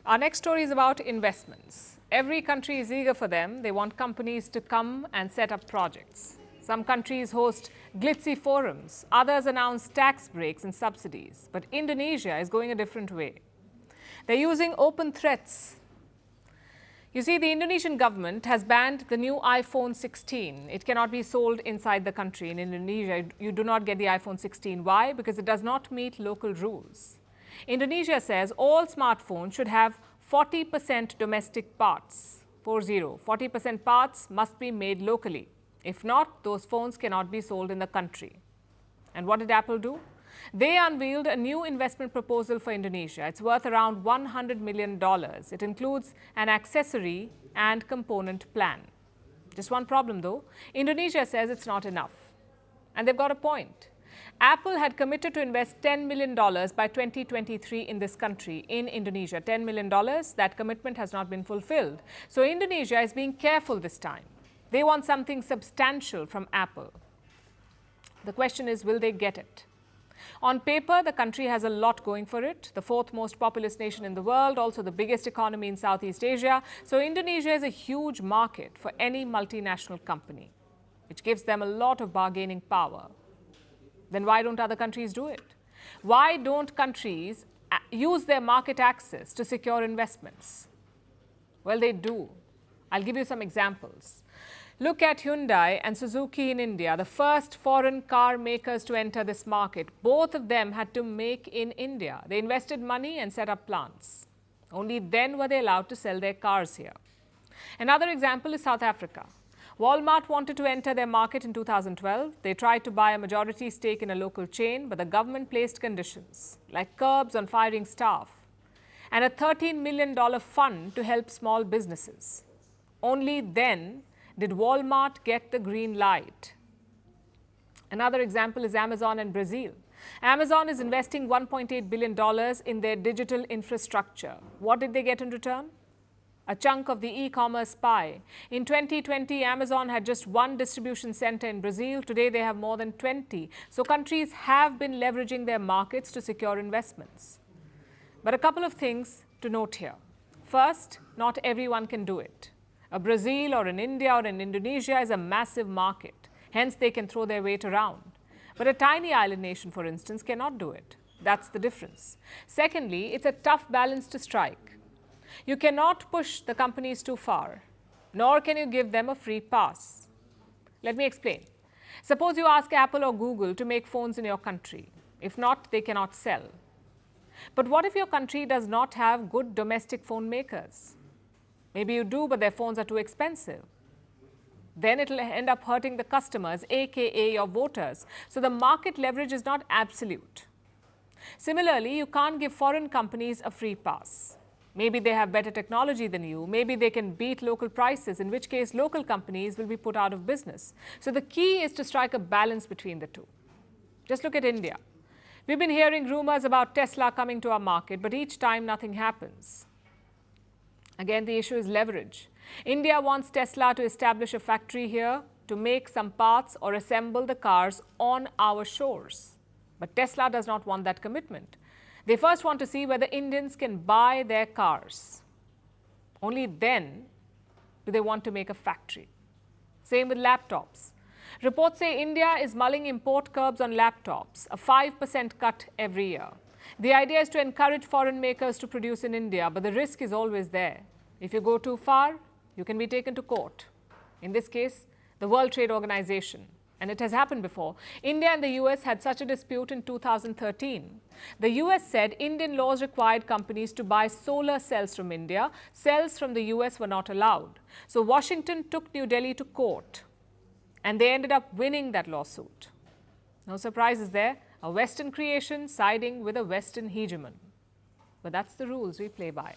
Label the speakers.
Speaker 1: Our next story is about investments. Every country is eager for them. They want companies to come and set up projects. Some countries host glitzy forums. Others announce tax breaks and subsidies. But Indonesia is going a different way. They're using open threats. You see, the Indonesian government has banned the new iPhone 16. It cannot be sold inside the country. In Indonesia, you do not get the iPhone 16. Why? Because it does not meet local rules. Indonesia says all smartphones should have 40% domestic parts. 40% parts must be made locally. If not, those phones cannot be sold in the country. And what did Apple do? They unveiled a new investment proposal for Indonesia. It's worth around $100 million. It includes an accessory and component plan. Just one problem though, Indonesia says it's not enough. And they've got a point. Apple had committed to invest $10 million by 2023 in this country, in Indonesia. $10 million, that commitment has not been fulfilled. So Indonesia is being careful this time. They want something substantial from Apple. The question is, will they get it? On paper, the country has a lot going for it. The fourth most populous nation in the world, also the biggest economy in Southeast Asia. So Indonesia is a huge market for any multinational company, which gives them a lot of bargaining power. Then why don't other countries do it? Why don't countries use their market access to secure investments? Well, they do. I'll give you some examples. Look at Hyundai and Suzuki in India, the first foreign car makers to enter this market. Both of them had to make in India. They invested money and set up plants. Only then were they allowed to sell their cars here. Another example is South Africa. Walmart wanted to enter their market in 2012. They tried to buy a majority stake in a local chain, but the government placed conditions, like curbs on firing staff and a $13 million fund to help small businesses. Only then did Walmart get the green light. Another example is Amazon in Brazil. Amazon is investing $1.8 billion in their digital infrastructure. What did they get in return? A chunk of the e-commerce pie. In 2020, Amazon had just one distribution center in Brazil. Today, they have more than 20. So countries have been leveraging their markets to secure investments. But a couple of things to note here. First, not everyone can do it. A Brazil or an India or an Indonesia is a massive market. Hence, they can throw their weight around. But a tiny island nation, for instance, cannot do it. That's the difference. Secondly, it's a tough balance to strike. You cannot push the companies too far, nor can you give them a free pass. Let me explain. Suppose you ask Apple or Google to make phones in your country. If not, they cannot sell. But what if your country does not have good domestic phone makers? Maybe you do, but their phones are too expensive. Then it will end up hurting the customers, aka your voters. So the market leverage is not absolute. Similarly, you can't give foreign companies a free pass. Maybe they have better technology than you. Maybe they can beat local prices, in which case local companies will be put out of business. So the key is to strike a balance between the two. Just look at India. We've been hearing rumors about Tesla coming to our market, but each time nothing happens. Again, the issue is leverage. India wants Tesla to establish a factory here to make some parts or assemble the cars on our shores. But Tesla does not want that commitment. They first want to see whether Indians can buy their cars. Only then do they want to make a factory. Same with laptops. Reports say India is mulling import curbs on laptops, a 5% cut every year. The idea is to encourage foreign makers to produce in India, but the risk is always there. If you go too far, you can be taken to court. In this case, the World Trade Organization. And it has happened before. India and the US had such a dispute in 2013. The US said Indian laws required companies to buy solar cells from India. Cells from the US were not allowed. So Washington took New Delhi to court. And they ended up winning that lawsuit. No surprises there. A Western creation siding with a Western hegemon. But that's the rules we play by.